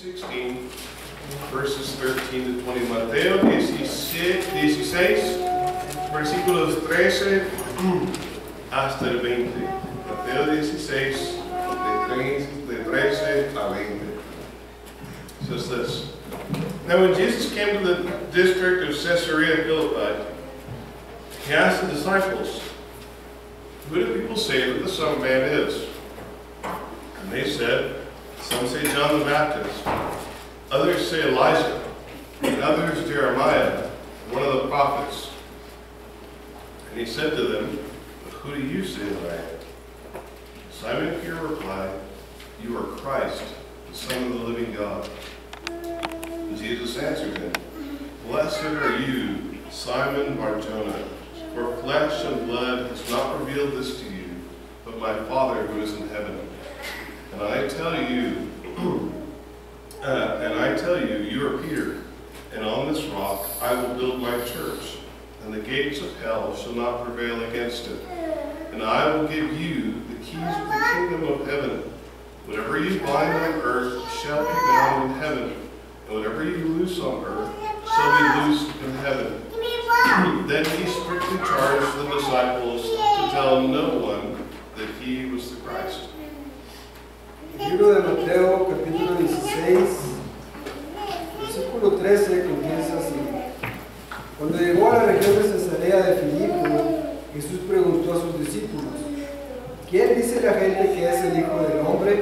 16, verses 13 to 20. Mateo 16, versículos 13 hasta el 20. Mateo 16, de 13 a 20. It says this. Now when Jesus came to the district of Caesarea Philippi, he asked the disciples, "Who do people say that the Son of Man is?" And they said, "Some say John the Baptist, others say Elijah, and others Jeremiah, one of the prophets." And he said to them, "But who do you say that I am?" Simon Peter replied, "You are Christ, the Son of the living God." And Jesus answered him, "Blessed are you, Simon Bar-Jonah, for flesh and blood has not revealed this to you, but my Father who is in heaven. And I tell you, you are Peter, and on this rock I will build my church, and the gates of hell shall not prevail against it. And I will give you the keys of the kingdom of heaven. Whatever you bind on earth shall be bound in heaven, and whatever you loose on earth shall be loosed in heaven." Then he strictly charged the disciples to tell no one that he was the Christ. El libro de Mateo, capítulo 16, versículo 13, comienza así. Cuando llegó a la región de Cesarea de Filipo, Jesús preguntó a sus discípulos, ¿quién dice la gente que es el Hijo del Hombre?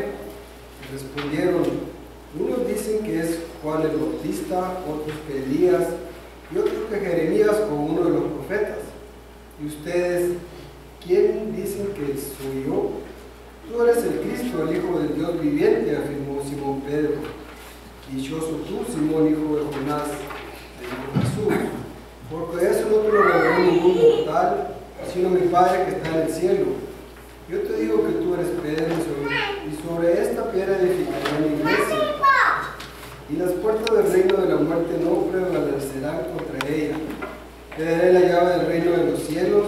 Y respondieron, unos dicen que es Juan el Bautista, otros que Elías, y otros que Jeremías o uno de los profetas. ¿Y ustedes, quién dicen que soy yo? Tú eres el Cristo, el Hijo del Dios viviente, afirmó Simón Pedro. Dichoso tú, Simón, hijo de Jonás, le dijo Jesús, porque eso no te lo reveló ningún mortal, sino mi Padre que está en el cielo. Yo te digo que tú eres Pedro, y sobre esta piedra edificaré mi iglesia, y las puertas del reino de la muerte no prevalecerán contra ella. Te daré la llave del reino de los cielos.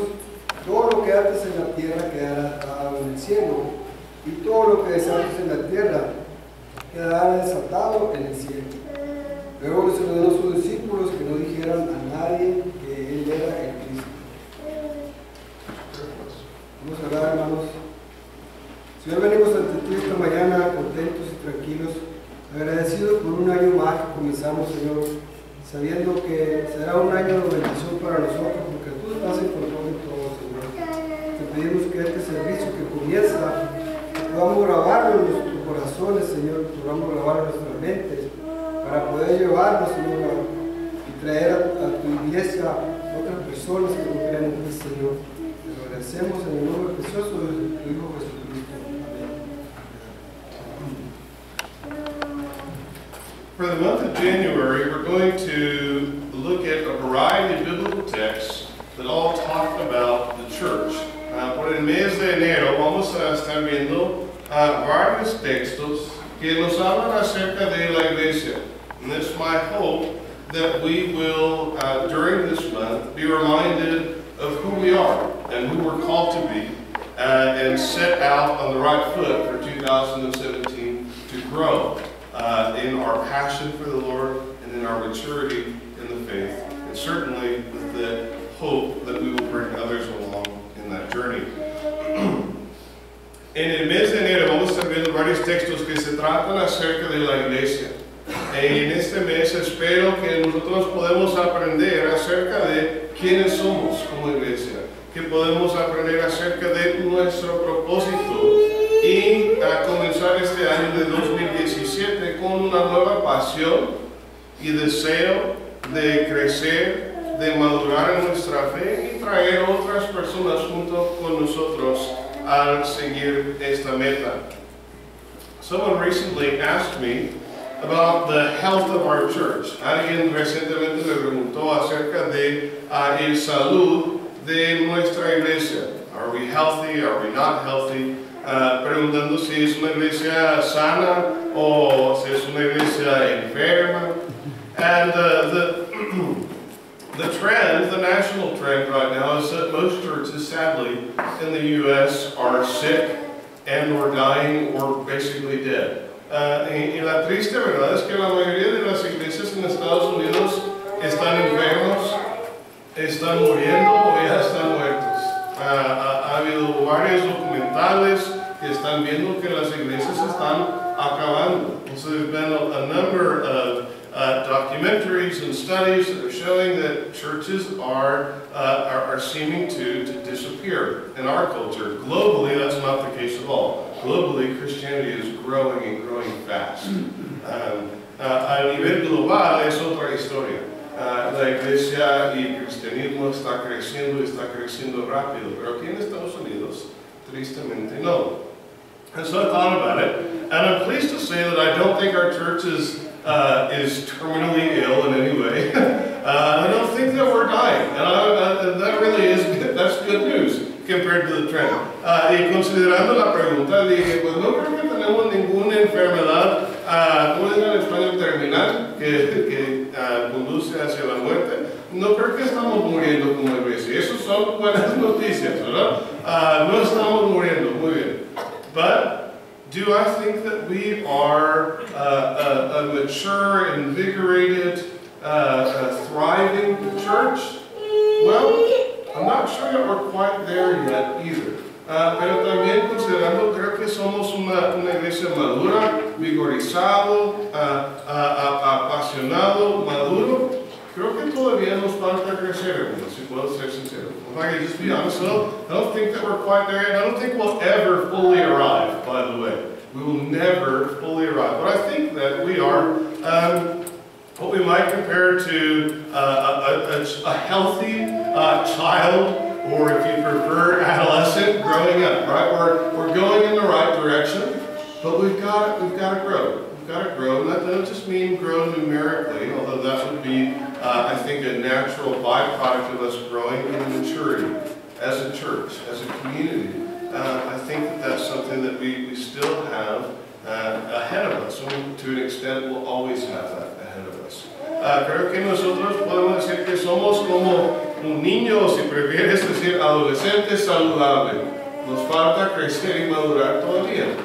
Todo lo que ates en la tierra quedará atado en el cielo, y todo lo que desates en la tierra quedará desatado en el cielo. Luego les ordenó a sus discípulos que no dijeran a nadie que él era el Cristo. Vamos a orar, hermanos. Señor, venimos ante ti esta mañana contentos y tranquilos, agradecidos por un año más que comenzamos, Señor, sabiendo que será un año de bendición para nosotros, porque tú estás en control de todo, Señor. Te pedimos que este servicio que comienza, podamos grabarlo en nuestros corazones, Señor, podamos grabarlo en nuestras mentes, para poder llevarlo, Señor, y traer a tu iglesia a otras personas que no creen en ti, Señor. Te lo agradecemos en el nombre precioso de tu Hijo Jesucristo. For the month of January, we're going to look at a variety of biblical texts that all talk about the church. Por el mes de enero vamos a estar viendo varios textos que nos hablan acerca de la iglesia. And it's my hope that we will, during this month, be reminded of who we are and who we're called to be, and set out on the right foot for 2017 to grow in our passion for the Lord and in our maturity in the faith, and certainly with the hope that we will bring others along in that journey. En el mes de enero vamos a estar viendo varios textos que se tratan acerca de la iglesia. En este mes espero que nosotros podamos aprender acerca de quiénes somos como iglesia, que podemos aprender acerca de nuestro propósito y a comenzar este año de 2017 con una nueva pasión y deseo de crecer, de madurar en nuestra fe y traer otras personas junto con nosotros al seguir esta meta. Someone recently asked me about the health of our church. Alguien recientemente me preguntó acerca de el salud de nuestra iglesia. Are we healthy? Are we not healthy? Preguntando si es una iglesia sana o si es una iglesia enferma. And the trend, the national trend right now is that most churches, sadly, in the U.S. are sick and or dying or basically dead. Y la triste verdad es que la mayoría de las iglesias en Estados Unidos están enfermos, están muriendo o ya están muertos. Ha habido varios documentales que están viendo que las iglesias están acabando. So there's been a number of documentaries and studies that are showing that churches are seeming to disappear in our culture. Globally, that's not the case at all. Globally, Christianity is growing and growing fast. A nivel global es otra historia. La iglesia y el cristianismo está creciendo rápido, pero aquí en Estados Unidos, tristemente no. And so I thought about it, and I'm pleased to say that I don't think our church is terminally ill in any way. I don't think that we're dying, and that really is good. That's good news compared to the trend. Y considerando la pregunta, dije, pues no creo que tenemos ninguna enfermedad, ¿cómo dicen en español? Terminal, que conduce hacia la muerte. No creo que estamos muriendo como iglesia. Esas son buenas noticias, ¿verdad? No estamos muriendo, muy bien. But do I think that we are a mature, invigorated, thriving church? Well, I'm not sure that we're quite there yet either. Pero también considerando, creo que somos una iglesia madura, vigorizado, apasionado, maduro. Creo que todavía nos falta crecer, si puedo ser sincero. If I can just be honest, I don't think that we're quite there yet. I don't think we'll ever fully arrive, by the way. We will never fully arrive. But I think that we are what we might compare to a healthy child, or if you prefer, adolescent growing up, right? We're going in the right direction, but we've got to grow. We've got to grow, and that doesn't just mean grow numerically, although that would be, I think, a natural byproduct of us growing in maturity as a church, as a community. I think that that's something that we still have ahead of us. So to an extent, we'll always have that ahead of us. Creo que nosotros podemos decir que somos como un niño, o si prefieres decir adolescente saludable. Nos falta crecer y madurar todavía.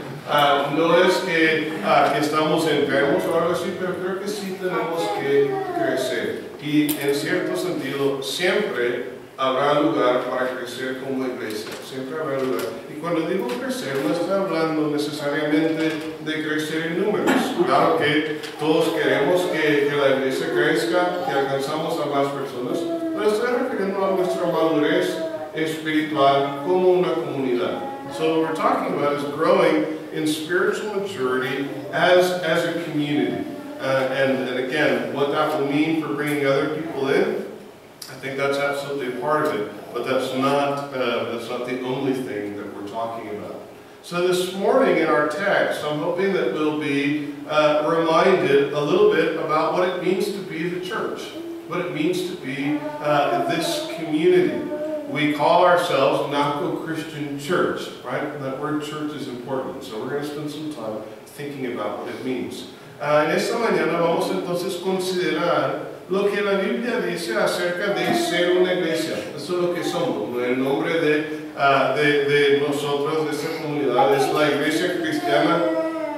No es que estamos enfermos o algo así, pero creo que sí tenemos que crecer. Y en cierto sentido, siempre habrá lugar para crecer como iglesia. Siempre habrá lugar. Y cuando digo crecer, no estoy hablando necesariamente de crecer en números. Claro que todos queremos que la iglesia crezca, que alcanzamos a más personas, pero estoy refiriendo a nuestra madurez espiritual como una comunidad. So what we're talking about is growing in spiritual maturity as a community. And again, what that will mean for bringing other people in, I think that's absolutely a part of it, but that's not the only thing that we're talking about. So this morning in our text, I'm hoping that we'll be reminded a little bit about what it means to be the church, what it means to be this community. We call ourselves Naco Christian Church, right? That word church is important, so we're going to spend some time thinking about what it means. En esta mañana vamos entonces a considerar lo que la Biblia dice acerca de ser una iglesia. Eso es lo que somos. El nombre de nosotros, de esta comunidad, es la Iglesia Cristiana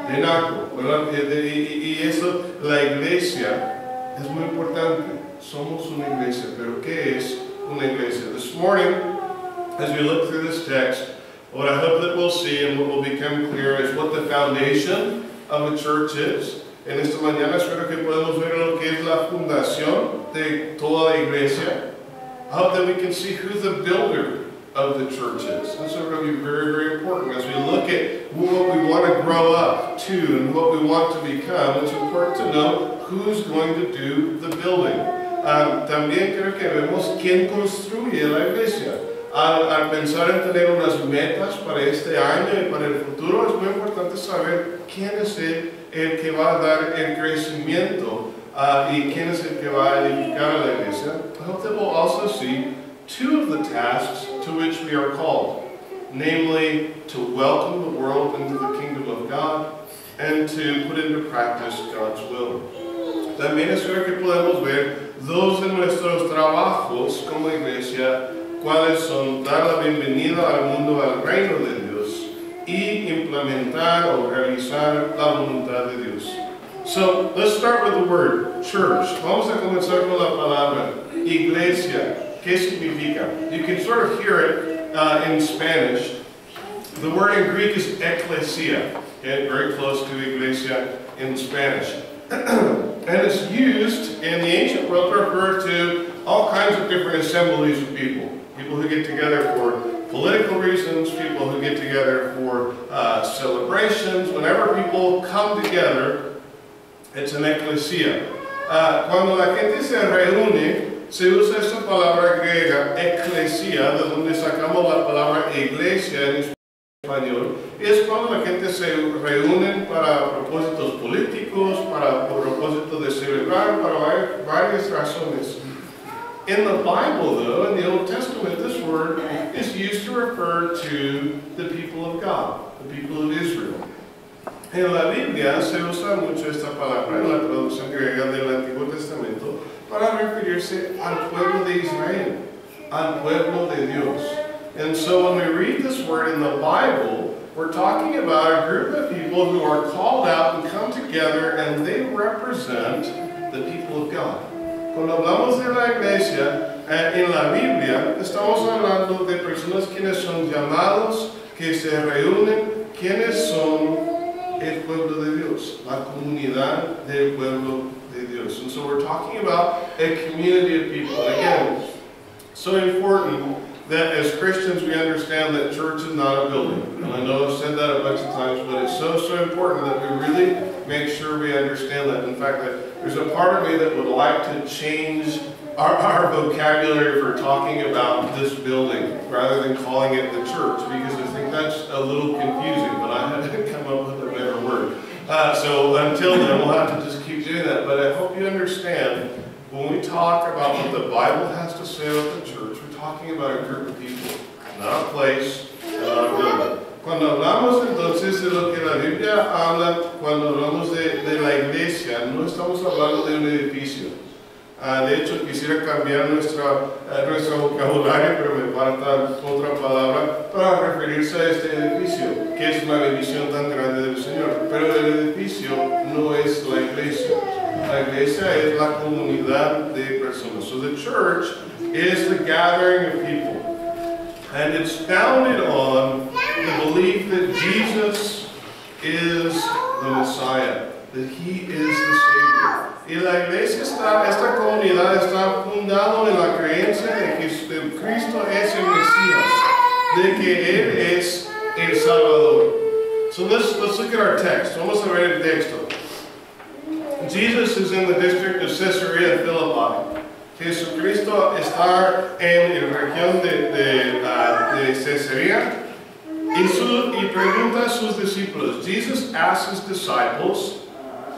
de Naco, ¿verdad? Y eso, la iglesia, es muy importante. Somos una iglesia, pero ¿qué es una iglesia? This morning, as we look through this text, what I hope that we'll see and what will become clear is what the foundation of a church is. En esta mañana espero que podamos ver lo que es la fundación de toda la iglesia. I hope that we can see who the builder of the church is. That's going to be very, very important as we look at what we want to grow up to and what we want to become. It's important to know who's going to do the building. También creo que vemos quién construye la iglesia. Al pensar en tener unas metas para este año y para el futuro, es muy importante saber quién es el que va a dar el crecimiento y quién es el que va a edificar a la iglesia. I hope that we'll also see two of the tasks to which we are called, namely to welcome the world into the kingdom of God and to put into practice God's will. También espero que podamos ver dos de nuestros trabajos como iglesia, cuáles son dar la bienvenida al mundo al reino de Dios y implementar o realizar la voluntad de Dios. So, let's start with the word, church. Vamos a comenzar con la palabra, iglesia. ¿Qué significa? You can sort of hear it in Spanish. The word in Greek is ecclesia, okay? Very close to iglesia in Spanish. And it's used in the ancient world to refer to all kinds of different assemblies of people. People who get together for political reasons, people who get together for celebrations. Whenever people come together, it's an ecclesia. Cuando la gente se reúne, se usa esa palabra griega, ecclesia, de donde sacamos la palabra iglesia en español. Es cuando la gente se reúne para propósitos políticos, para propósitos de celebrar, para varias razones. In the Bible, though, in the Old Testament, this word is used to refer to the people of God, the people of Israel. En la Biblia se usa mucho esta palabra en la traducción griega del Antiguo Testamento para referirse al pueblo de Israel, al pueblo de Dios. And so when we read this word in the Bible, we're talking about a group of people who are called out and come together and they represent the people of God. Cuando hablamos de la iglesia, en la Biblia, estamos hablando de personas quienes son llamados, que se reúnen, quienes son el pueblo de Dios, la comunidad del pueblo de Dios. And so we're talking about a community of people. Again, so important that as Christians we understand that church is not a building. And I know I've said that a bunch of times, but it's so important that we really make sure we understand that. In fact, there's a part of me that would like to change our vocabulary for talking about this building rather than calling it the church, because I think that's a little confusing, but I haven't come up with a better word. So until then, we'll have to just keep doing that. But I hope you understand, when we talk about what the Bible has to say about the church, we're talking about a group of people, not a place, not a building. Cuando hablamos entonces de lo que la Biblia habla, cuando hablamos de la iglesia, no estamos hablando de un edificio. De hecho, quisiera cambiar nuestro vocabulario, pero me falta otra palabra para referirse a este edificio, que es una bendición tan grande del Señor. Pero el edificio no es la iglesia. La iglesia es la comunidad de personas. So the church is the gathering of people. And it's founded on the belief that Jesus is the Messiah, that He is the Savior. Y la iglesia esta comunidad está fundada en la creencia de que Cristo es el Mesías, de que Él es el Salvador. So let's look at our text. Vamos a ver el texto. Jesus is in the district of Caesarea Philippi. Jesucristo está en la región de Cesarea y pregunta a sus discípulos. Jesus asks his disciples,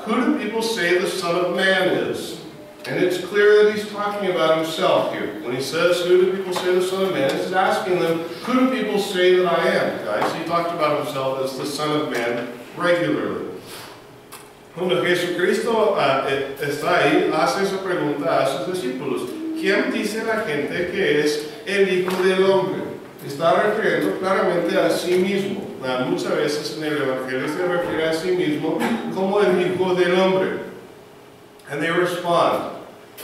who do people say the Son of Man is? And it's clear that he's talking about himself here. When he says, who do people say the Son of Man, he's asking them, who do people say that I am, guys? He talked about himself as the Son of Man regularly. Cuando Jesucristo está ahí, hace esa pregunta a sus discípulos. ¿Quién dice la gente que es el Hijo del Hombre? Está refiriendo claramente a sí mismo. Muchas veces en el Evangelio se refiere a sí mismo como el Hijo del Hombre. And they respond.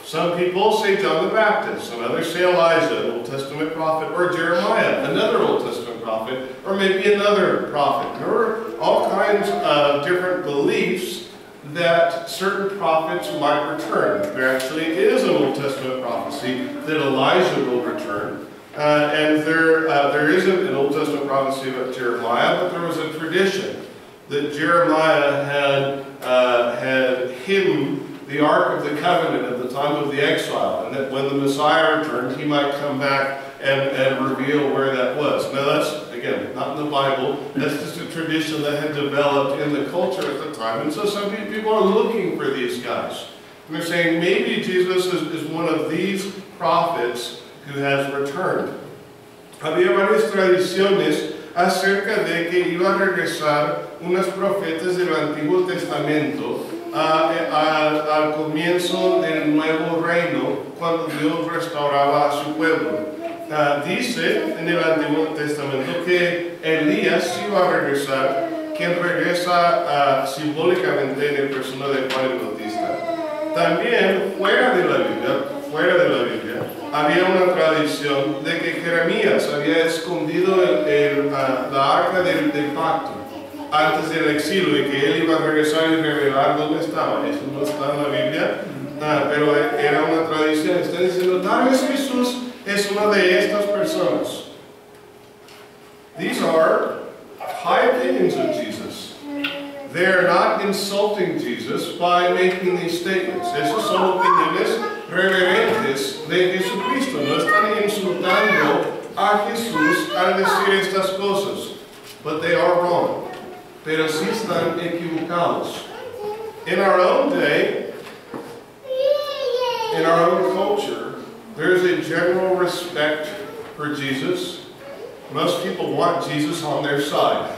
Some people say John the Baptist, some others say Elijah, an Old Testament prophet, or Jeremiah, another Old Testament prophet, or maybe another prophet. There are all kinds of different beliefs that certain prophets might return. There actually is an Old Testament prophecy that Elijah will return. And there isn't an Old Testament prophecy about Jeremiah, but there was a tradition that Jeremiah had hidden the Ark of the Covenant at the time of the exile, and that when the Messiah returned, he might come back and reveal where that was. Now that's, again, not in the Bible. That's just a tradition that had developed in the culture at the time. And so some people are looking for these guys. And they're saying, maybe Jesus is one of these prophets who has returned. Había varias tradiciones acerca de que iba a regresar unas profetas del Antiguo Testamento al comienzo del nuevo reino, cuando Dios restauraba a su pueblo. dice en el Antiguo Testamento que Elías sí va a regresar, quien regresa simbólicamente en el persona de Juan el Bautista. También, fuera de la Biblia, había una tradición de que Jeremías había escondido la arca del pacto antes del exilio y que él iba a regresar y revelar dónde estaba. Eso no está en la Biblia, pero era una tradición. Está diciendo, tal vez Jesús es una de estas personas. These are high opinions of Jesus. They are not insulting Jesus by making these statements. Esas son opiniones reverentes de Jesucristo. No están insultando a Jesús al decir estas cosas. But they are wrong. Pero sí están equivocados. In our own day, in our own culture, there is a general respect for Jesus. Most people want Jesus on their side,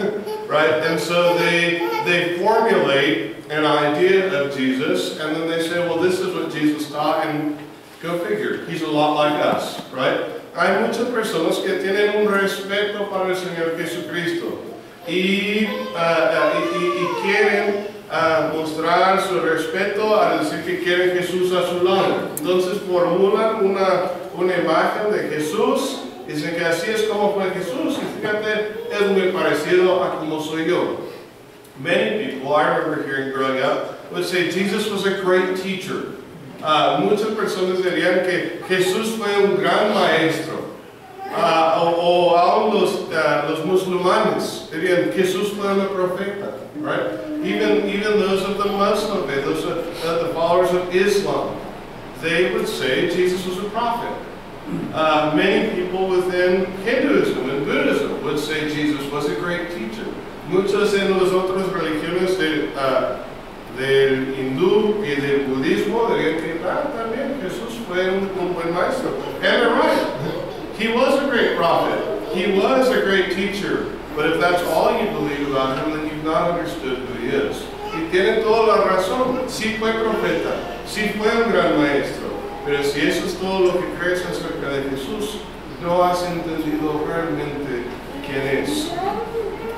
right? And so they formulate an idea of Jesus, and then they say, well, this is what Jesus taught, and go figure, he's a lot like us, right? Hay muchas personas que tienen un respeto para el Señor Jesucristo y quieren mostrar su respeto al decir que quieren Jesús a su lado. Entonces formulan una imagen de Jesús. Dicen que así es como fue Jesús, y fíjate, es muy parecido a como soy yo. Many people, I remember hearing growing up, would say Jesus was a great teacher. Muchas personas dirían que Jesús fue un gran maestro. O aún los musulmanes dirían que Jesús fue un profeta. Right? Even those of the Muslim faith, those the followers of Islam, they would say Jesus was a prophet. Many people within Hinduism and Buddhism would say Jesus was a great teacher. Muchos en las otras religiones del hindú y del budismo dirían que también Jesús fue un buen maestro. And they're right. He was a great prophet. He was a great teacher. But if that's all you believe about him, then you've not understood who he is. Y tienen toda la razón. Sí fue profeta. Sí fue un gran maestro. Pero si eso es todo lo que crees acerca de Jesús, no has entendido realmente quién es.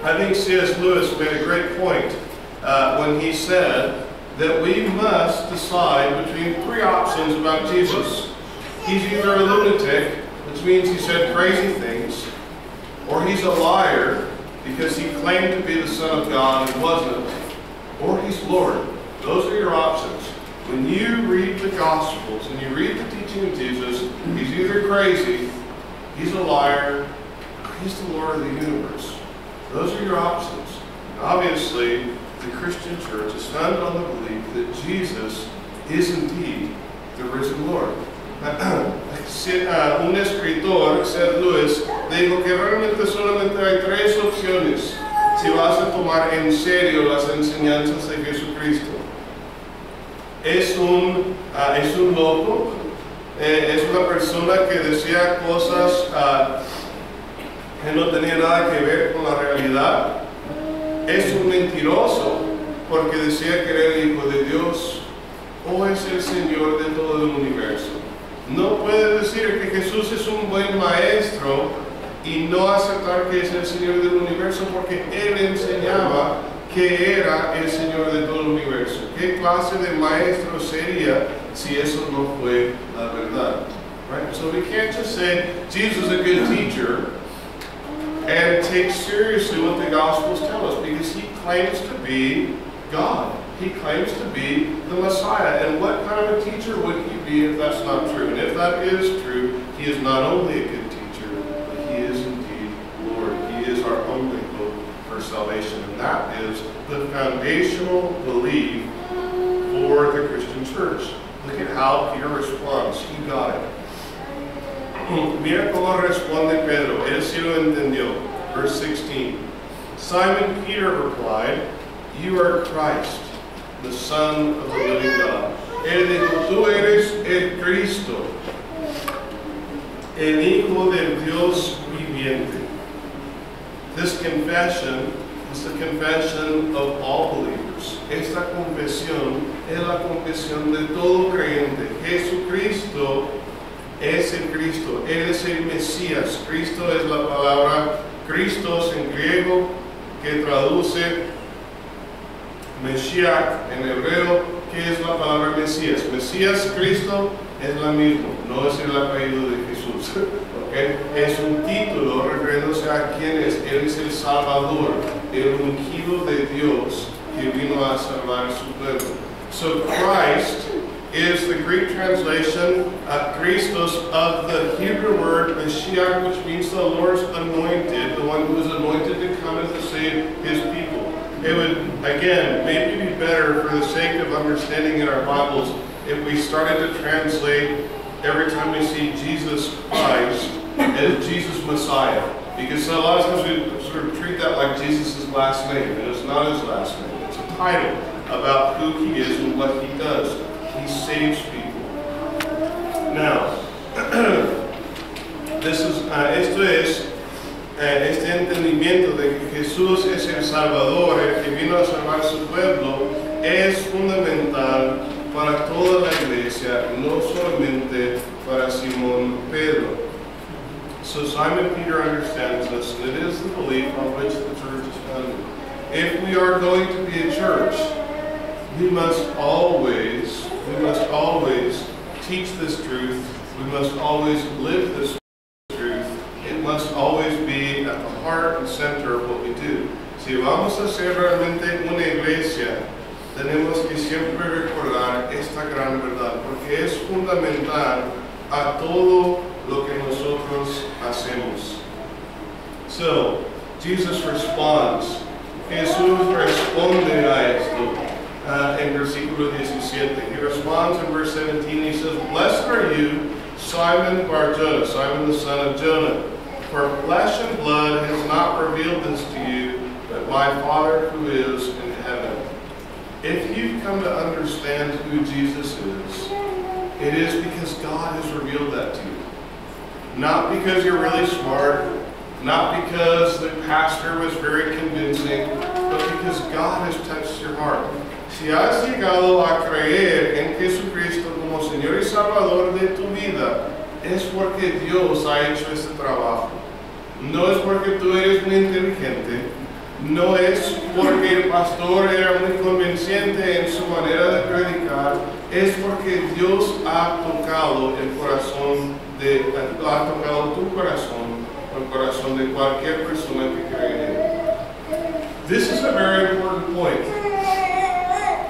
I think C.S. Lewis made a great point when he said that we must decide between three options about Jesus. He's either a lunatic, which means he said crazy things, or he's a liar because he claimed to be the Son of God and wasn't, or he's Lord. Those are your options. When you read the Gospels and you read the teaching of Jesus, he's either crazy, he's a liar, or he's the Lord of the universe. Those are your options. And obviously, the Christian church is founded on the belief that Jesus is indeed the risen Lord. Un escritor, C.S. Lewis, dijo que realmente solamente hay tres opciones si vas a tomar en serio las enseñanzas de Jesucristo. Es un loco, es una persona que decía cosas que no tenía nada que ver con la realidad. Es un mentiroso porque decía que era el Hijo de Dios, o es el Señor de todo el universo. No puede decir que Jesús es un buen maestro y no aceptar que es el Señor del universo porque Él enseñaba que era el Señor de todo el universo. ¿Qué clase de maestro sería si eso no fue la verdad? Right? So we can't just say Jesus is a good teacher and take seriously what the Gospels tell us because he claims to be God. He claims to be the Messiah. And what kind of a teacher would he be if that's not true? And if that is true, he is not only a good teacher, but he is indeed Lord. He is our only hope for salvation. And that is the foundational belief for the Christian church. Look at how Peter responds. He got it. Mira cómo responde Pedro. Él sí lo entendió. Verse 16. Simon Peter replied, "You are Christ, the Son of the living God." Él dijo, tú eres el Cristo, el Hijo del Dios viviente. This confession is the confession of all believers. Esta confesión es la confesión de todo creyente. Jesucristo es el Cristo, Él es el Mesías. Cristo es la palabra Christos en griego, que traduce Mesías en hebreo, que es la palabra Mesías. Mesías, Cristo, es la misma, no es el apellido de Jesús. ¿Okay? Es un título refiriéndose a quién es. Él es el Salvador, el ungido de Dios que vino a salvar su pueblo. So Christ is the Greek translation of Christos of the Hebrew word Mashiach, which means the Lord's anointed, the one who is anointed to come and to save his people. It would, again, maybe be better for the sake of understanding in our Bibles if we started to translate every time we see Jesus Christ as Jesus Messiah. Because a lot of times we sort of treat that like Jesus' last name, and it's not his last name. It's a title about who he is and what he does. He saves people. Now, esto es este entendimiento de que Jesús es el Salvador, el que vino a salvar su pueblo, es fundamental para toda la iglesia, no solamente para Simón Pedro. So Simon Peter understands this, and it is the belief on which the church is founded. If we are going to be a church, we must always teach this truth. We must always live this truth. It must always be at the heart and center of what we do. Si vamos a ser realmente una iglesia, tenemos que siempre recordar esta gran verdad, porque es fundamental a todo lo que nosotros hacemos. So, Jesus responds. Jesús responde a esto. In versículo 17. He responds in verse 17, he says, "Blessed are you, Simon Bar-Jonah," Simon the son of Jonah, "for flesh and blood has not revealed this to you, but my Father who is in heaven." If you've come to understand who Jesus is, it is because God has revealed that to you. Not because you're really smart, not because the pastor was very convincing, but because God has touched your heart. Si has llegado a creer en Jesucristo como Señor y Salvador de tu vida, es porque Dios ha hecho este trabajo. No es porque tú eres muy inteligente, no es porque el pastor era muy convincente en su manera de predicar, es porque Dios ha tocado el corazón ha tocado tu corazón, el corazón de cualquier persona que cree en él. This is a very important point.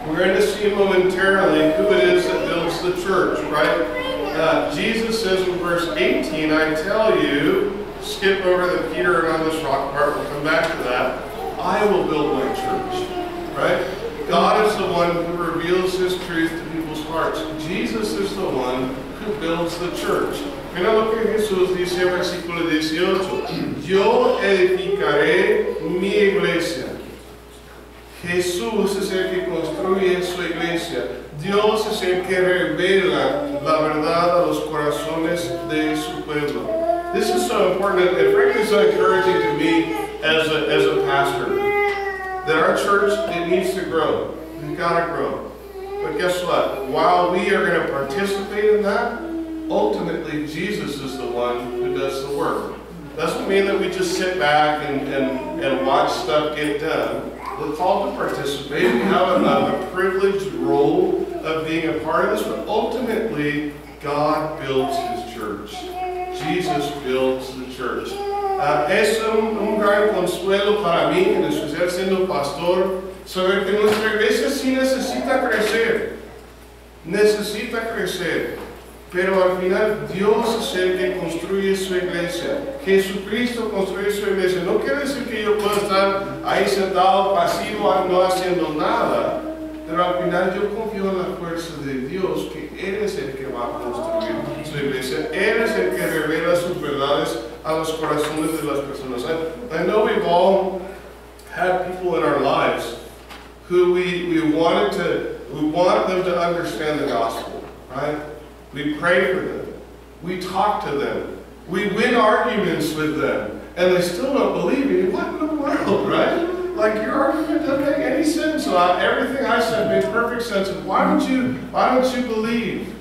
We're going to see momentarily who it is that builds the church, right? Jesus says in verse 18, "I tell you," skip over the Peter and on this rock part, we'll come back to that, "I will build my church," right? God is the one who reveals his truth to people's hearts. Jesus is the one who builds the church. Mira lo que Jesús dice en versículo 18, "Yo edificaré mi iglesia." Jesús es el que construye su iglesia. Dios es el que revela la verdad a los corazones de su pueblo. This is so important and frankly so encouraging to me as a pastor. That our church, it needs to grow. We've got to grow. But guess what? While we are going to participate in that, ultimately Jesus is the one who does the work. Doesn't mean that we just sit back and watch stuff get done. We're called to participate. We have a privileged role of being a part of this, but ultimately, God builds his church. Jesus builds the church. Es un gran consuelo para mí, en especial siendo pastor, saber que nuestra iglesia sí necesita crecer. Necesita crecer. Pero al final Dios es el que construye su iglesia. Jesucristo construye su iglesia. No quiere decir que yo pueda estar ahí sentado pasivo, no haciendo nada. Pero al final yo confío en la fuerza de Dios, que Él es el que va a construir su iglesia. Él es el que revela sus verdades a los corazones de las personas. I know we've all had people in our lives who we want them to understand the gospel, right? We pray for them. We talk to them. We win arguments with them. And they still don't believe me. What in the world, right? Like, your argument doesn't make any sense. So everything I said makes perfect sense. And why don't you believe?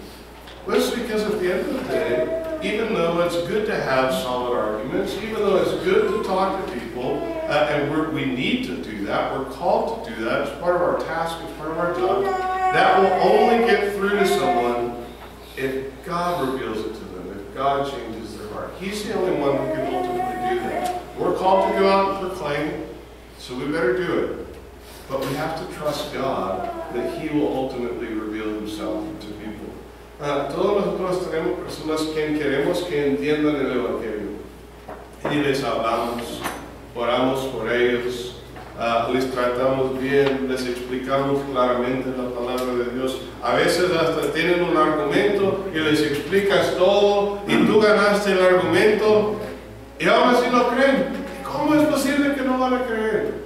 Well, it's because at the end of the day, even though it's good to have solid arguments, even though it's good to talk to people, and we need to do that, we're called to do that, it's part of our task, it's part of our job, that will only get through to someone if God reveals it to them, if God changes their heart. He's the only one who can ultimately do that. We're called to go out and proclaim, so we better do it. But we have to trust God that He will ultimately reveal Himself to people. Todos nosotros tenemos personas que queremos que entiendan el Evangelio. Y les hablamos, oramos por ellos, les tratamos bien, les explicamos claramente la palabra de Dios. A veces hasta tienen un argumento y les explicas todo y tú ganaste el argumento y aún así no creen. ¿Cómo es posible que no van a creer?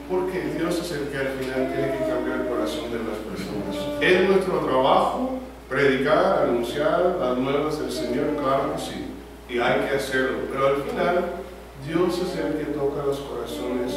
Porque Dios es el que al final tiene que cambiar el corazón de las personas. Es nuestro trabajo predicar, anunciar las nuevas del Señor, claro que sí, y hay que hacerlo, pero al final Dios es el que toca los corazones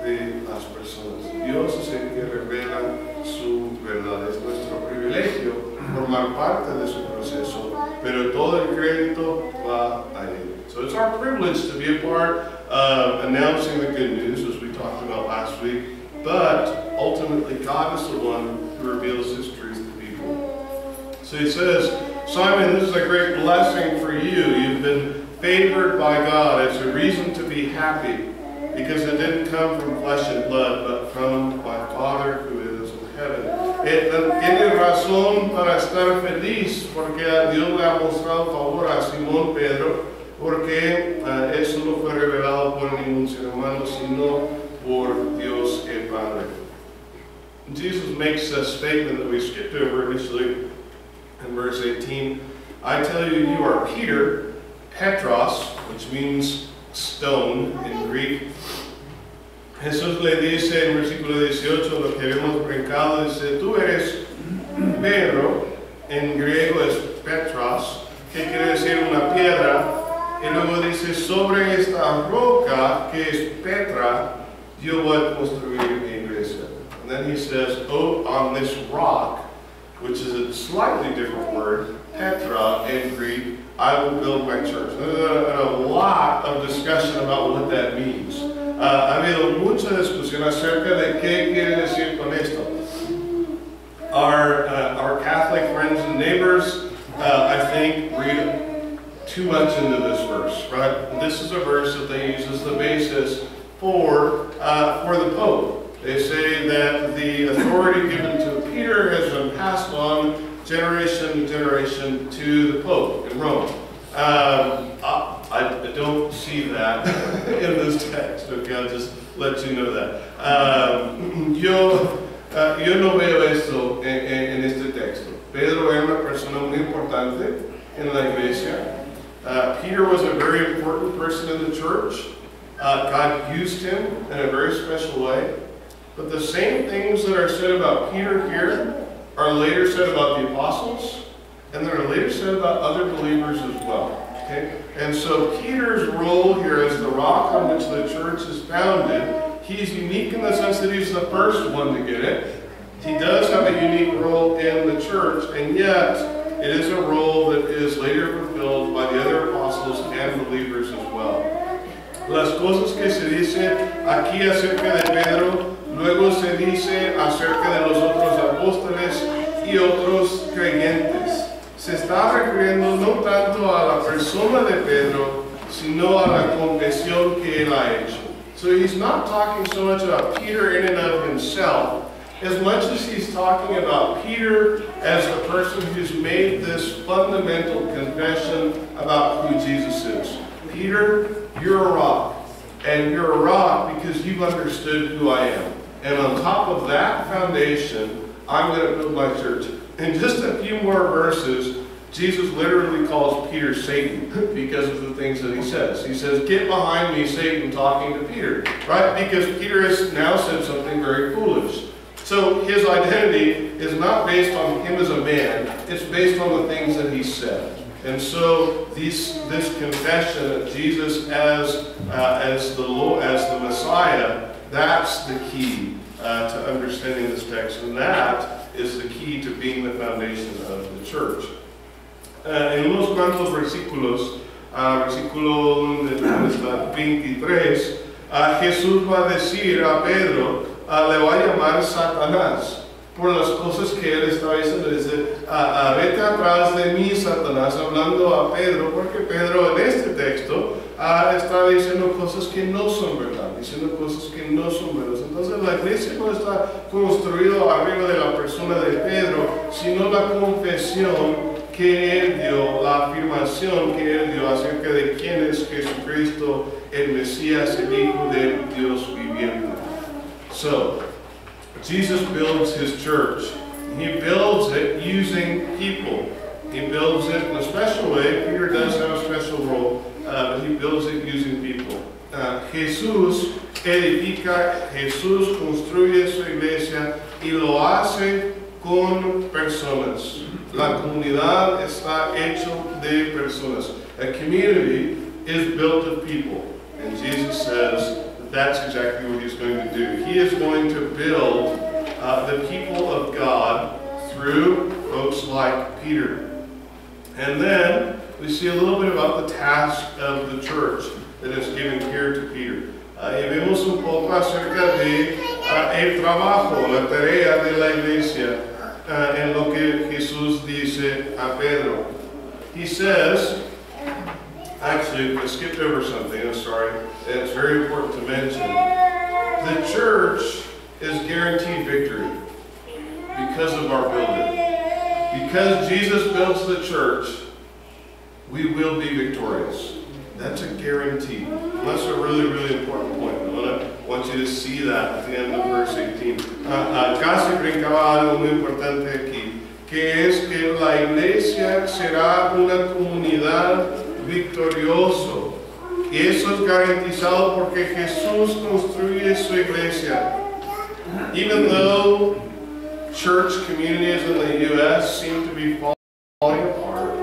de las personas. Dios es el que revela su verdad. Es nuestro privilegio formar parte de su proceso, pero todo el crédito va a Él. So it's our privilege to be a part of announcing the good news, as we talked about last week, but ultimately God is the one who reveals His truth to people. So He says, Simon, this is a great blessing for you. You've been favored by God. It's a reason to be happy, because it didn't come from flesh and blood, but from my Father who is in heaven. Tiene razón para estar feliz, porque Dios le ha mostrado favor a Simón Pedro, porque eso no fue revelado por ningún ser humano, sino por Dios el Padre. Jesus makes a statement that we skipped over initially in verse 18. I tell you, you are Peter, Petros, which means stone in Greek. Jesús le dice en versículo 18, lo que habíamos brincado, dice, tú eres Pedro, en griego es Petros, que quiere decir una piedra, y luego dice, sobre esta roca, que es Petra, yo voy a construir mi iglesia. And then he says, oh, on this rock, which is a slightly different word, Petra in Greek, I will build my church. There's a lot of discussion about what that means. Ha habido mucha discusión acerca de qué quiere decir con esto. Our Catholic friends and neighbors, I think, read too much into this verse, right? This is a verse that they use as the basis for the Pope. They say that the authority given to Peter has been passed on generation to generation to the Pope in Rome. I don't see that in this text. Okay, I'll just let you know that. Yo no veo esto en este texto. Pedro era una persona muy importante en la iglesia. Peter was a very important person in the church. God used him in a very special way. But the same things that are said about Peter here are later said about the apostles, and then are later said about other believers as well. Okay? And so Peter's role here as the rock on which the church is founded, he's unique in the sense that he's the first one to get it. He does have a unique role in the church, and yet it is a role that is later fulfilled by the other apostles and believers as well. Las cosas que se dice aquí acerca de Pedro, luego se dice acerca de los otros apóstoles y otros creyentes. Se está refiriendo no tanto a la persona de Pedro, sino a la confesión que él ha hecho. So he's not talking so much about Peter in and of himself, as much as he's talking about Peter as the person who's made this fundamental confession about who Jesus is. Peter, you're a rock. And you're a rock because you've understood who I am. And on top of that foundation, I'm going to build my church. In just a few more verses, Jesus literally calls Peter Satan because of the things that he says. He says, get behind me, Satan, talking to Peter. Right? Because Peter has now said something very foolish. So his identity is not based on him as a man. It's based on the things that he said. And so this confession of Jesus as the Messiah, that's the key to understanding this text. And that is the key to being the foundation of the church. en unos cuantos versículos, versículo donde está 23, Jesús va a decir a Pedro, le va a llamar Satanás, por las cosas que él estaba diciendo. Dice, vete atrás de mí, Satanás, hablando a Pedro, porque Pedro en este texto está diciendo cosas que no son verdad, diciendo cosas que no son verdad. Entonces la iglesia no está construida arriba de la persona de Pedro, sino la confesión que él dio, la afirmación que él dio acerca de quién es Jesucristo, el Mesías, el Hijo del Dios viviente. So, Jesus builds his church. He builds it using people. He builds it in a special way. Peter does have a special role, but he builds it using people. Jesús edifica, Jesús construye su iglesia y lo hace con personas. La comunidad está hecho de personas. A community is built of people. And Jesus says that's exactly what he's going to do. He is going to build the people of God through folks like Peter. And then we see a little bit about the task of the church that is given here to Peter. Y vemos un poco acerca de el trabajo, la tarea de la iglesia, en lo que Jesús dice a Pedro. He says, actually, I skipped over something, I'm sorry. It's very important to mention. The church is guaranteed victory because of our building. Because Jesus builds the church, we will be victorious. That's a guarantee. And that's a really, really important point. I want you to see that at the end of verse 18. Casi brincaba algo muy importante aquí, que es que la iglesia será una comunidad victorioso. Y eso es garantizado porque Jesús construye su iglesia. Even though church communities in the U.S. seem to be falling apart,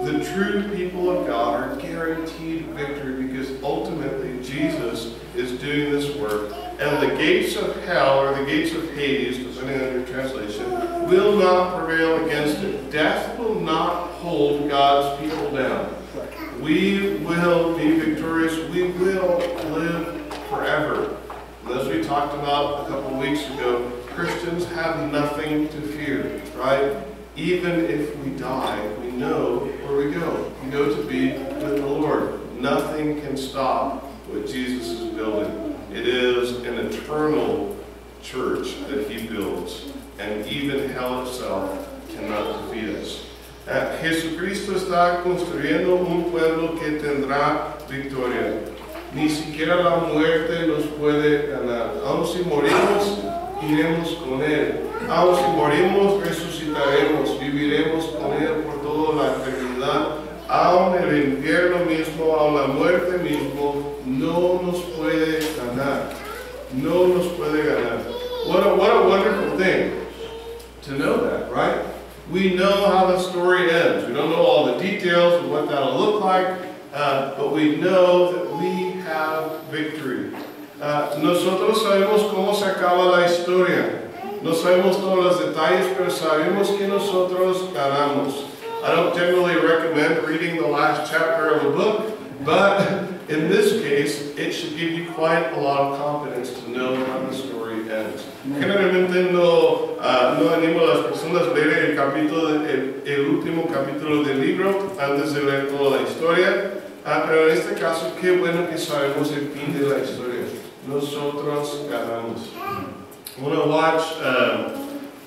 the true people of God are guaranteed victory because ultimately Jesus is doing this work. And the gates of hell, or the gates of Hades, depending on your translation, will not prevail against it. Death will not hold God's people down. We will be victorious. We will live forever. And as we talked about a couple weeks ago, Christians have nothing to fear, right? Even if we die, we know where we go. We go to be with the Lord. Nothing can stop what Jesus is building. It is an eternal church that he builds, and even hell itself cannot defeat us. Jesucristo está construyendo un pueblo que tendrá victoria. Ni siquiera la muerte nos puede ganar. Aun si morimos, iremos con Él. Aun si morimos, resucitaremos, viviremos con Él por toda la eternidad. Aun el infierno mismo, aun la muerte mismo, no nos puede ganar. No nos puede ganar. What a wonderful thing to know that, right? We know how the story ends. We don't know all the details of what that'll look like, but we know that we have victory. Nosotros sabemos cómo se acaba la historia. No sabemos todos los detalles, pero sabemos que nosotros ganamos. I don't generally recommend reading the last chapter of a book, but in this case, it should give you quite a lot of confidence to know how the story ends. Generalmente no animo a las personas a leer el último capítulo del libro antes de leer toda la historia, pero en este caso, qué bueno que sabemos el fin de la historia. Nosotros ganamos. I want to watch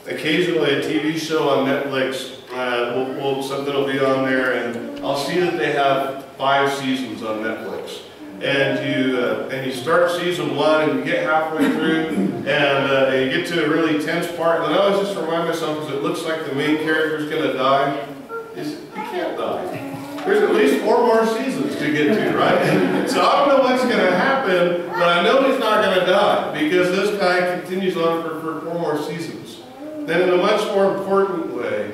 occasionally a TV show on Netflix. Something will be on there, and I'll see that they have 5 seasons on Netflix. And you start season 1, and you get halfway through, and you get to a really tense part, and then I always just remind myself, because it looks like the main character is going to die, he can't die. There's at least 4 more seasons to get to, right? So I don't know what's going to happen, but I know he's not going to die, because this guy continues on for 4 more seasons. Then in a much more important way,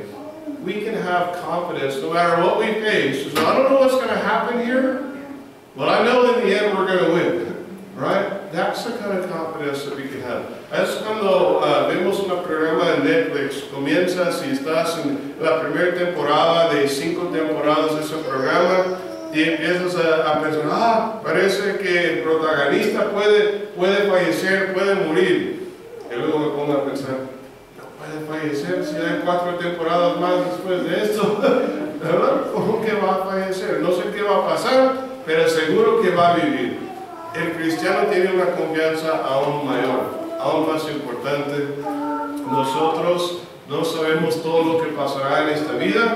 we can have confidence no matter what we face. So I don't know what's going to happen here, but I know in the end we're going to win, right? That's the kind of confidence that we can have. Es cuando vemos un programa de Netflix, comienzas y estás en la primera temporada de 5 temporadas de ese programa y empiezas a pensar, parece que el protagonista puede fallecer, puede morir. Y luego me pongo a pensar, no puede fallecer si hay 4 temporadas más después de esto. ¿Verdad? ¿Cómo que va a fallecer? No sé qué va a pasar, pero seguro que va a vivir. El cristiano tiene una confianza aún mayor. Aún más importante, nosotros no sabemos todo lo que pasará en esta vida,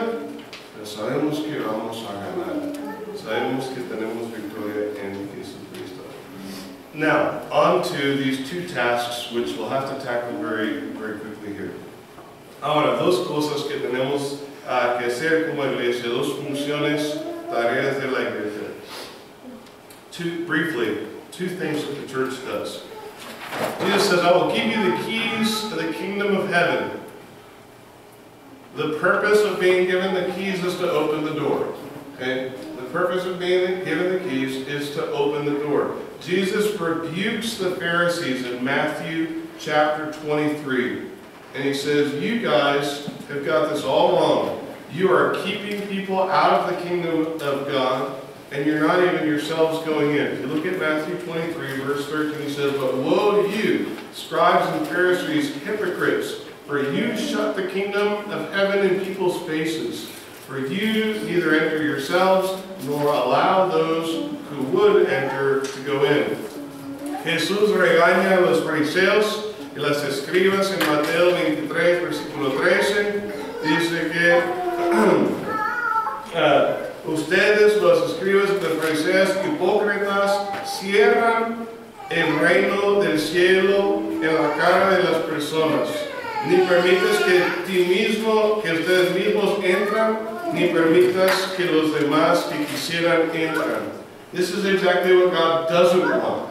pero sabemos que vamos a ganar. Sabemos que tenemos victoria en Jesucristo. Now, on to these 2 tasks, which we'll have to tackle very, very quickly here. Ahora, 2 cosas que tenemos que hacer como iglesia, 2 funciones, tareas de la iglesia. Briefly, 2 things that the church does. Jesus says, I will give you the keys to the kingdom of heaven. The purpose of being given the keys is to open the door. Okay? The purpose of being given the keys is to open the door. Jesus rebukes the Pharisees in Matthew chapter 23. And he says, you guys have got this all wrong. You are keeping people out of the kingdom of God, and you're not even yourselves going in. If you look at Matthew 23, verse 13, he says, but woe to you, scribes and Pharisees, hypocrites, for you shut the kingdom of heaven in people's faces. For you neither enter yourselves, nor allow those who would enter to go in. Jesús regaña a los fariseos y las escribas en Mateo 23, versículo 13. Dice que ustedes, los escribas y los fariseos hipócritas, cierran el reino del cielo en la cara de las personas. Ni permitas que ustedes mismos entran, ni permitas que los demás que quisieran entran. This is exactly what God doesn't want.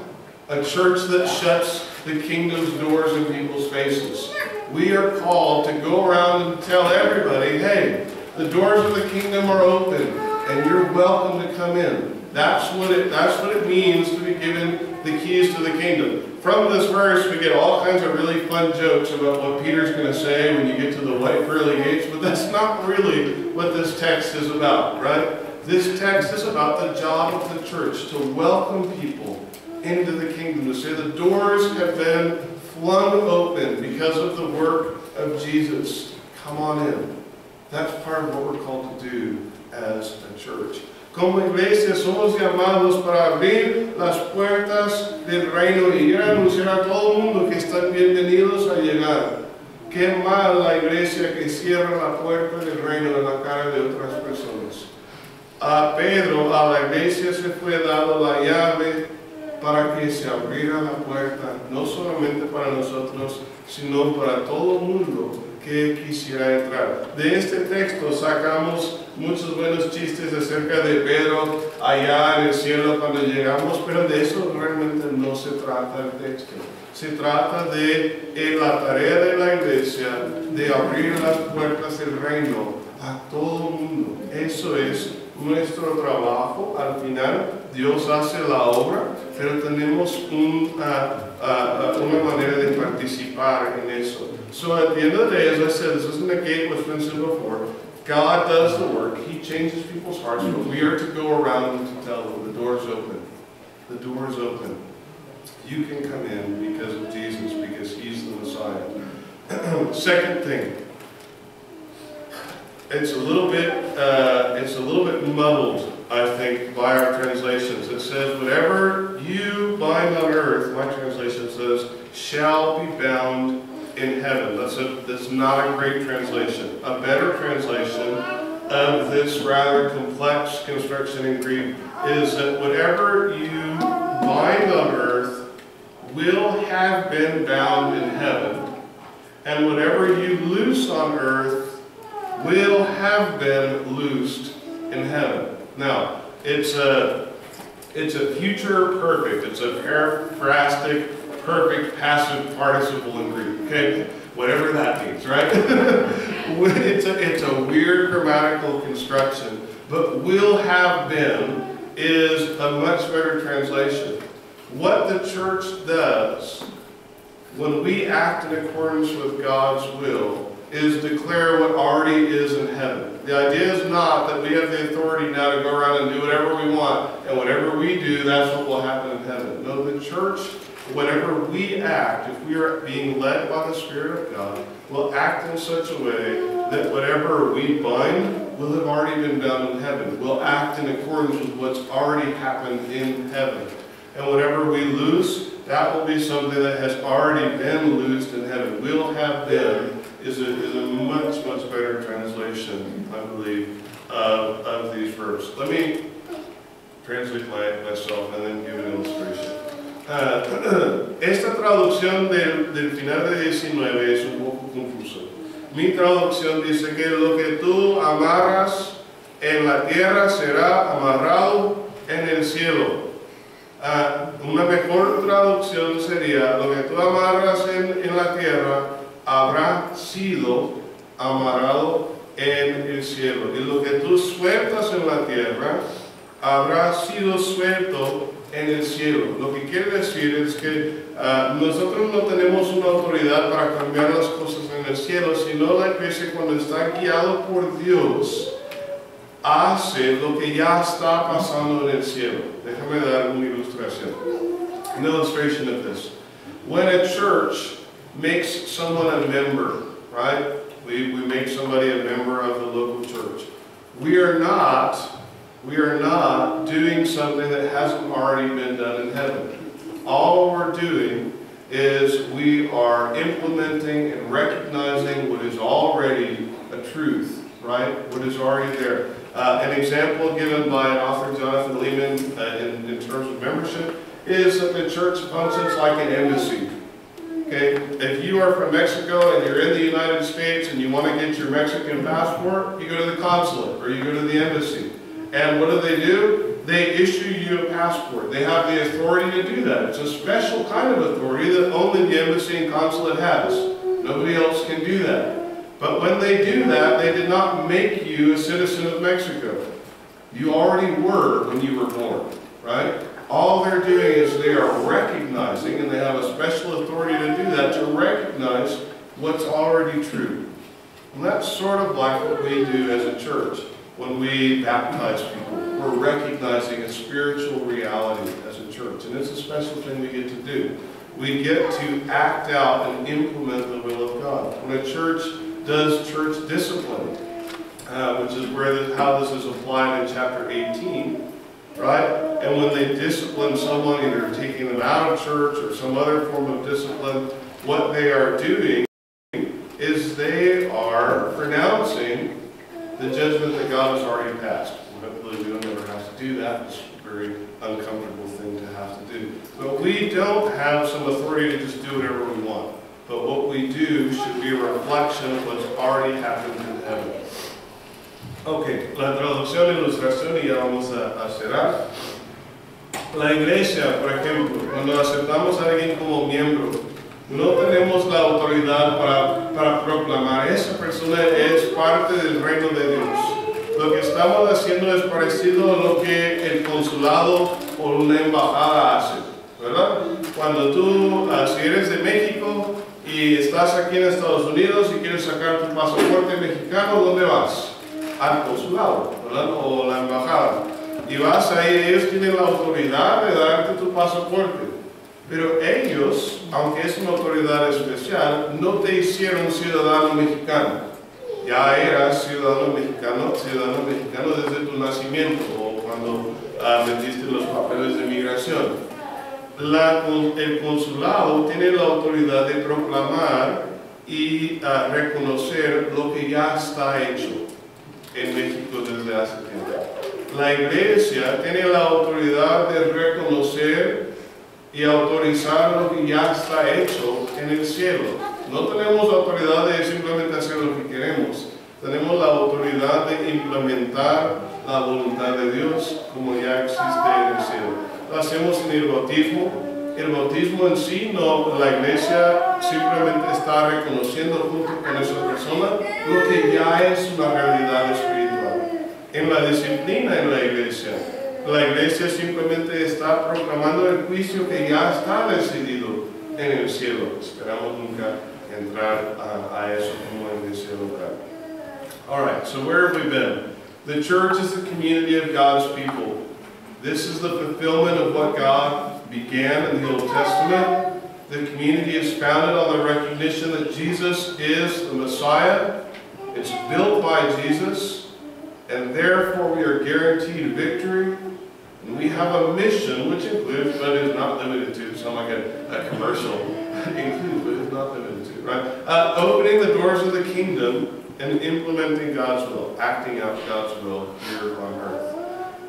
A church that shuts the kingdom's doors in people's faces. We are called to go around and tell everybody, hey, the doors of the kingdom are open, and you're welcome to come in. That's what it means to be given the keys to the kingdom. From this verse, we get all kinds of really fun jokes about what Peter's going to say when you get to the white pearly gates, but that's not really what this text is about, right? This text is about the job of the church, to welcome people into the kingdom, to say the doors have been flung open because of the work of Jesus. Come on in. That's part of what we're called to do as a church. Como iglesia somos llamados para abrir las puertas del reino y ir a anunciar a todo el mundo que están bienvenidos a llegar. Qué mal la iglesia que cierra la puerta del reino en la cara de otras personas. A Pedro, a la iglesia se fue dado la llave para que se abriera la puerta, no solamente para nosotros, sino para todo el mundo que quisiera entrar. De este texto sacamos muchos buenos chistes acerca de Pedro allá en el cielo cuando llegamos, pero de eso realmente no se trata el texto. Se trata de la tarea de la iglesia de abrir las puertas del reino a todo el mundo. Eso es nuestro trabajo. Al final Dios hace la obra, pero tenemos una manera de participar en eso. So at the end of the day, as I said, this isn't a gate what's been said before. God does the work. He changes people's hearts, but we are to go around and to tell them, the door's open. The door is open. You can come in because of Jesus, because He's the Messiah. Second thing, it's a little bit muddled, I think, by our translations. It says, whatever you bind on earth, my translation says, shall be bound in heaven. That's not a great translation. A better translation of this rather complex construction in Greek is that whatever you bind on earth will have been bound in heaven, and whatever you loose on earth will have been loosed in heaven. Now, it's a future perfect. It's a paraphrastic perfect passive participle in Greek. Okay, whatever that means, right? It's a weird grammatical construction, but will have been is a much better translation. What the church does when we act in accordance with God's will, is declare what already is in heaven. The idea is not that we have the authority now to go around and do whatever we want, and whatever we do, that's what will happen in heaven. No, the church, whenever we act, if we are being led by the Spirit of God, will act in such a way that whatever we bind will have already been done in heaven. We'll act in accordance with what's already happened in heaven. And whatever we loose, that will be something that has already been loosed in heaven. Will have been is a much, much better translation, I believe, of these verbs. Let me translate myself and then give an illustration. Esta traducción del final de 19 es un poco confuso. Mi traducción dice que lo que tú amarras en la tierra será amarrado en el cielo. Una mejor traducción sería: lo que tú amarras en la tierra habrá sido amarrado en el cielo, y lo que tú sueltas en la tierra habrá sido suelto en el cielo. Lo que quiere decir es que nosotros no tenemos una autoridad para cambiar las cosas en el cielo, sino la Iglesia, cuando está guiado por Dios, hace lo que ya está pasando en el cielo. Déjame dar una ilustración. An illustration of this. When a church makes someone a member, right? We make somebody a member of the local church. We are not doing something that hasn't already been done in heaven. All we're doing is we are implementing and recognizing what is already a truth, right? What is already there. An example given by author Jonathan Lehman in terms of membership is that the church functions like an embassy. Okay? If you are from Mexico and you're in the United States and you want to get your Mexican passport, you go to the consulate or you go to the embassy. And what do? They issue you a passport. They have the authority to do that. It's a special kind of authority that only the embassy and consulate has. Nobody else can do that. But when they do that, they did not make you a citizen of Mexico. You already were when you were born, right? All they're doing is they are recognizing, and they have a special authority to do that, to recognize what's already true. And that's sort of like what we do as a church when we baptize people. We're recognizing a spiritual reality as a church, and it's a special thing we get to do. We get to act out and implement the will of God. When a church does church discipline, which is how this is applied in chapter 18, right? And when they discipline someone, either taking them out of church or some other form of discipline, what they are doing is they are pronouncing the judgment that God has already passed. Hopefully we don't ever have to do that. It's a very uncomfortable thing to have to do. But we don't have some authority to just do whatever we want. But what we do should be a reflection of what's already happened in heaven. Ok, la traducción e ilustración, y ya vamos a cerrar. La iglesia, por ejemplo, cuando aceptamos a alguien como miembro, no tenemos la autoridad para proclamar: esa persona es parte del reino de Dios. Lo que estamos haciendo es parecido a lo que el consulado o una embajada hace, ¿verdad? Cuando tú, si eres de México y estás aquí en Estados Unidos y quieres sacar tu pasaporte mexicano, ¿dónde vas? Al consulado, ¿verdad? O la embajada. Y vas ahí, ellos tienen la autoridad de darte tu pasaporte. Pero ellos, aunque es una autoridad especial, no te hicieron ciudadano mexicano. Ya eras ciudadano mexicano desde tu nacimiento o cuando metiste los papeles de migración. El consulado tiene la autoridad de proclamar y reconocer lo que ya está hecho en México desde hace tiempo. La iglesia tiene la autoridad de reconocer y autorizar lo que ya está hecho en el cielo. No tenemos la autoridad de simplemente hacer lo que queremos. Tenemos la autoridad de implementar la voluntad de Dios como ya existe en el cielo. Lo hacemos en el bautismo. El bautismo en sí, no, la iglesia simplemente está reconociendo junto con esa persona lo que ya es una realidad espiritual. En la disciplina en la iglesia simplemente está proclamando el juicio que ya está decidido en el cielo. Esperamos nunca entrar a eso como en ese lugar. All right, so where have we been? The church is the community of God's people. This is the fulfillment of what God began in the Old Testament. The community is founded on the recognition that Jesus is the Messiah. It's built by Jesus, and therefore we are guaranteed victory. And we have a mission, which includes, but is not limited to, sound like a commercial, includes, but is not limited to, right? Opening the doors of the kingdom and implementing God's will, acting out God's will here on earth.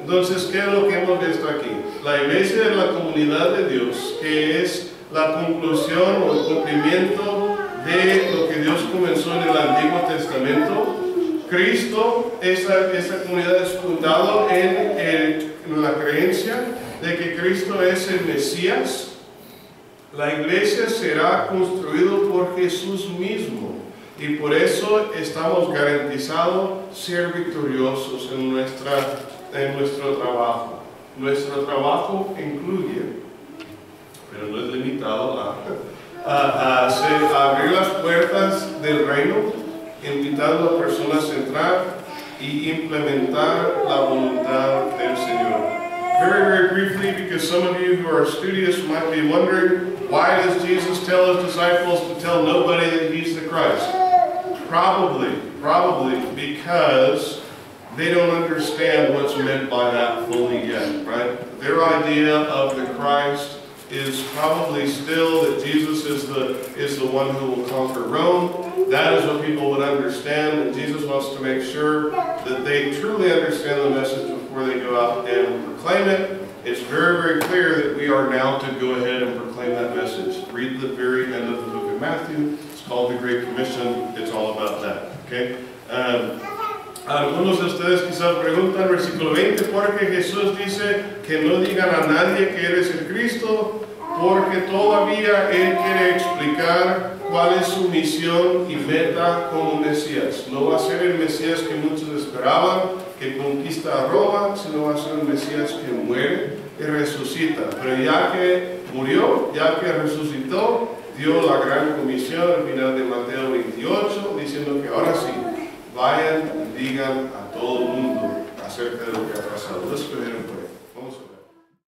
Entonces, ¿qué es lo que hemos visto aquí? La iglesia es la comunidad de Dios, que es la conclusión o el cumplimiento de lo que Dios comenzó en el Antiguo Testamento. Cristo, esa comunidad es fundado en la creencia de que Cristo es el Mesías. La iglesia será construida por Jesús mismo y por eso estamos garantizados ser victoriosos en nuestro trabajo. Nuestro trabajo incluye, pero no es limitado a abrir las puertas del reino, invitando a personas a entrar y implementar la voluntad del Señor. Very, very briefly, because some of you who are studious might be wondering, why does Jesus tell his disciples to tell nobody that he's the Christ? Probably because they don't understand what's meant by that fully yet, right? Their idea of the Christ is probably still that Jesus is the one who will conquer Rome. That is what people would understand, and Jesus wants to make sure that they truly understand the message before they go out and proclaim it. It's very, very clear that we are now to go ahead and proclaim that message. Read the very end of the book of Matthew. It's called the Great Commission. It's all about that, okay? Algunos de ustedes quizás preguntan, versículo 20, porque Jesús dice que no digan a nadie que eres el Cristo, porque todavía Él quiere explicar cuál es su misión y meta como Mesías. No va a ser el Mesías que muchos esperaban, que conquista a Roma, sino va a ser el Mesías que muere y resucita. Pero ya que murió, ya que resucitó, dio la gran comisión al final de Mateo 28, diciendo que ahora sí, vayan y digan a todo el mundo acerca de lo que ha pasado. Let's go ahead and pray.